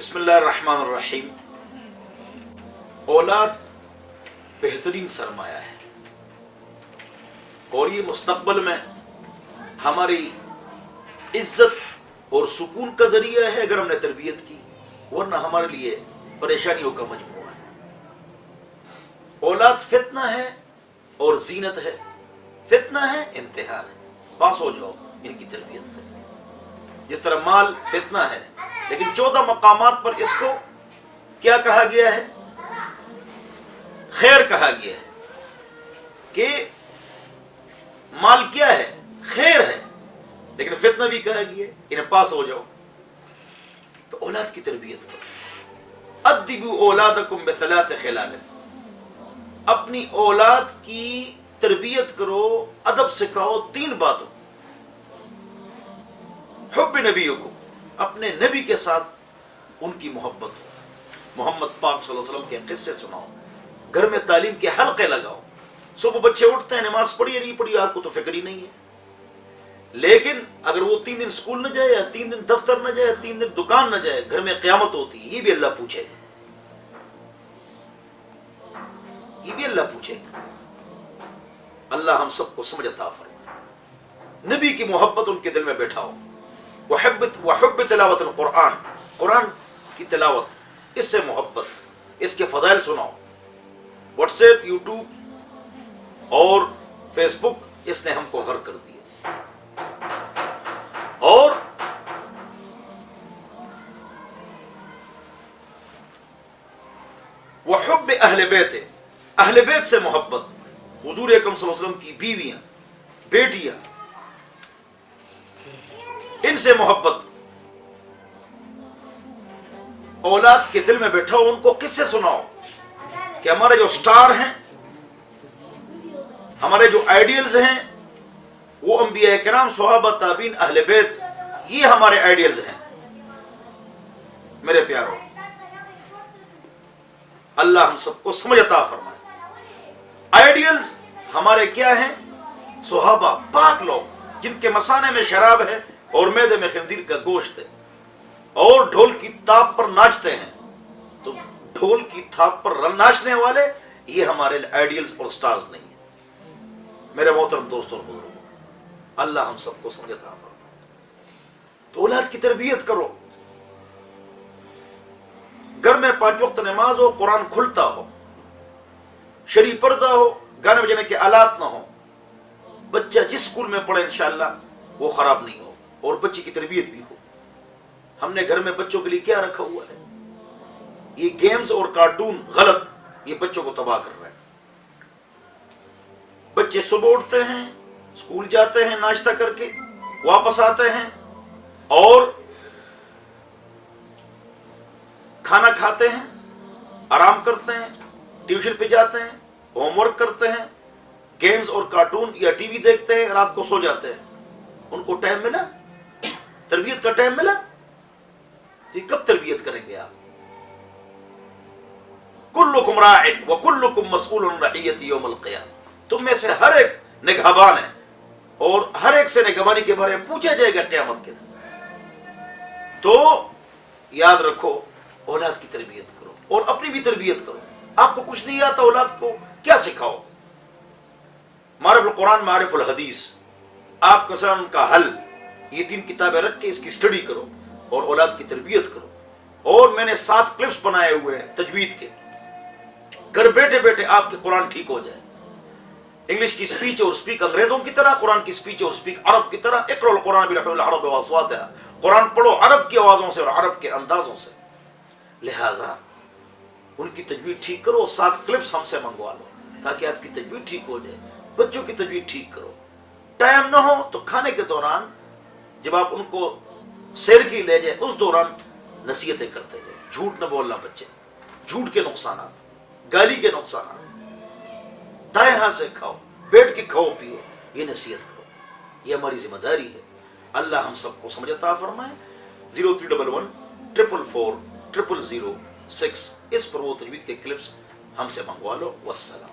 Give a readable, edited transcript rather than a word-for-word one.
बिस्मिल्लाहिर्रहमानिर्रहीम। औलाद बेहतरीन सरमाया है और ये मुस्तकबल में हमारी इज्जत और सुकून का जरिया है अगर हमने तरबियत की, वरना हमारे लिए परेशानियों का मजमूआ है। औलाद फितना है और जीनत है। फितना है, इम्तिहान है। पास हो जाओ, इनकी तरबियत करो। जिस तरह माल फितना है, लेकिन 14 मकामात पर इसको क्या कहा गया है? खैर कहा गया है कि माल क्या है? खैर है। लेकिन फितना भी कहा गया है, इन्हें पास हो जाओ। तो औलाद की तरबियत करो। अद्दिबू औलादकुम बिसलास खिलाल, अपनी औलाद की तरबियत करो, अदब सिखाओ 3 बातों। हुब्ब नबीयकुम, अपने नबी के साथ उनकी मोहब्बत हो। मोहम्मद पाक सल्लल्लाहु अलैहि वसल्लम के किस्से सुनाओ, घर में तालीम के हल्के लगाओ। सुबह बच्चे उठते हैं, नमाज पढ़ी या नहीं पढ़ी आपको तो फिक्र ही नहीं है। लेकिन अगर वो 3 दिन स्कूल न जाए, या 3 दिन दफ्तर न जाए, 3 दिन दुकान न जाए, घर में क़यामत होती है। ये भी अल्लाह पूछेगा, ये भी अल्लाह पूछेगा। अल्लाह हम सबको समझ अता फरमाए। नबी की मोहब्बत उनके दिल में बैठाओ। वहुब्ब तिलावत कुरान, कुरान की तिलावत, इससे मोहब्बत, इसके फजाइल सुनाओ। व्हाट्सएप, यूट्यूब और फेसबुक, इसने हमको गर्क कर दिया। और वहुब्ब अहले बैत, अहले बैत से मोहब्बत। हुजूर अकरम सल्लल्लाहु अलैहि वसल्लम की बीवियां, बेटियां, इनसे मोहब्बत। औलाद के दिल में बैठाओ, उनको किससे सुनाओ कि हमारे जो स्टार हैं, हमारे जो आइडियल्स हैं, वो अंबिया किराम, सहाबा, ताबीन, अहले बैत, ये हमारे आइडियल्स हैं। मेरे प्यारों, अल्लाह हम सबको समझ अता फरमाए। आइडियल्स हमारे क्या हैं? सहाबा, पाक लोग जिनके मसाने में शराब है और मैदे में खंजीर का गोश्त है, और ढोल की ताप पर नाचते हैं। तो ढोल की थाप पर नाचने वाले ये हमारे आइडियल्स और स्टार्स नहीं है। मेरे मोहतरम दोस्तों और बुजुर्गों, अल्लाह हम सबको समझ अता फरमाए। तो औलाद की तरबियत करो। घर में 5 वक्त नमाज हो, कुरान खुलता हो, शरीफ पर्दा हो, गाने बजाने के आलात ना हो। बच्चा जिस स्कूल में पढ़े इंशाअल्लाह वो खराब नहीं हो, और बच्चे की तरबियत भी हो। हमने घर में बच्चों के लिए क्या रखा हुआ है? ये गेम्स और कार्टून गलत, ये बच्चों को तबाह कर रहा है। बच्चे सुबह उठते हैं, स्कूल जाते हैं, नाश्ता करके वापस आते हैं और खाना खाते हैं, आराम करते हैं, ट्यूशन पे जाते हैं, होमवर्क करते हैं, गेम्स और कार्टून या टीवी देखते हैं, रात को सो जाते हैं। उनको टाइम मिला? तरबियत का टाइम मिला? ये कब तरबियत करेंगे आप? कुल्लुकुम राइन व कुल्लुकुम मसऊलुन अन रइयति यौमल क़ियामह। तुम में से हर एक निगहबान है और हर एक से निगहबानी के बारे में पूछा जाएगा क़यामत के दिन। तो याद रखो, औलाद की तरबियत करो और अपनी भी तरबियत करो। आपको कुछ नहीं आता, औलाद को क्या सिखाओ? मारिफुल कुरान, मारिफुल हदीस, आपके सामने का हल, ये 3 किताबें रख के इसकी स्टडी करो और औलाद की तरबियत करो। और मैंने 7 क्लिप्स बनाए हुए हैं तजवीद के। घर बैठे बैठे आपके कुरान ठीक हो जाए। इंग्लिश की स्पीच और स्पीक अंग्रेजों की तरह, कुरान की स्पीच और स्पीक अरब की तरह। इक़राउल कुरान बिलहुल अरब व अस्वातिहा, कुरान पढ़ो अरब की आवाजों से और अरब के अंदाजों से। लिहाजा उनकी तजवीद ठीक करो। 7 क्लिप्स हमसे मंगवा लो ताकि आपकी तजवीद ठीक हो जाए। बच्चों की तजवीद ठीक करो। टाइम ना हो तो खाने के दौरान जब आप उनको सैर की ले जाए, उस दौरान नसीहतें करते जाए। झूठ न बोलना बच्चे, झूठ के नुकसान, गाली के नुकसान। दाएं हाथ से खाओ, बैठ के खाओ पियो, ये नसीहत करो। ये हमारी जिम्मेदारी है। अल्लाह हम सबको समझ अता फरमाए। 0311 444 006 इस पर वो तजवीद के क्लिप्स हमसे मंगवा लो। वस्सलाम।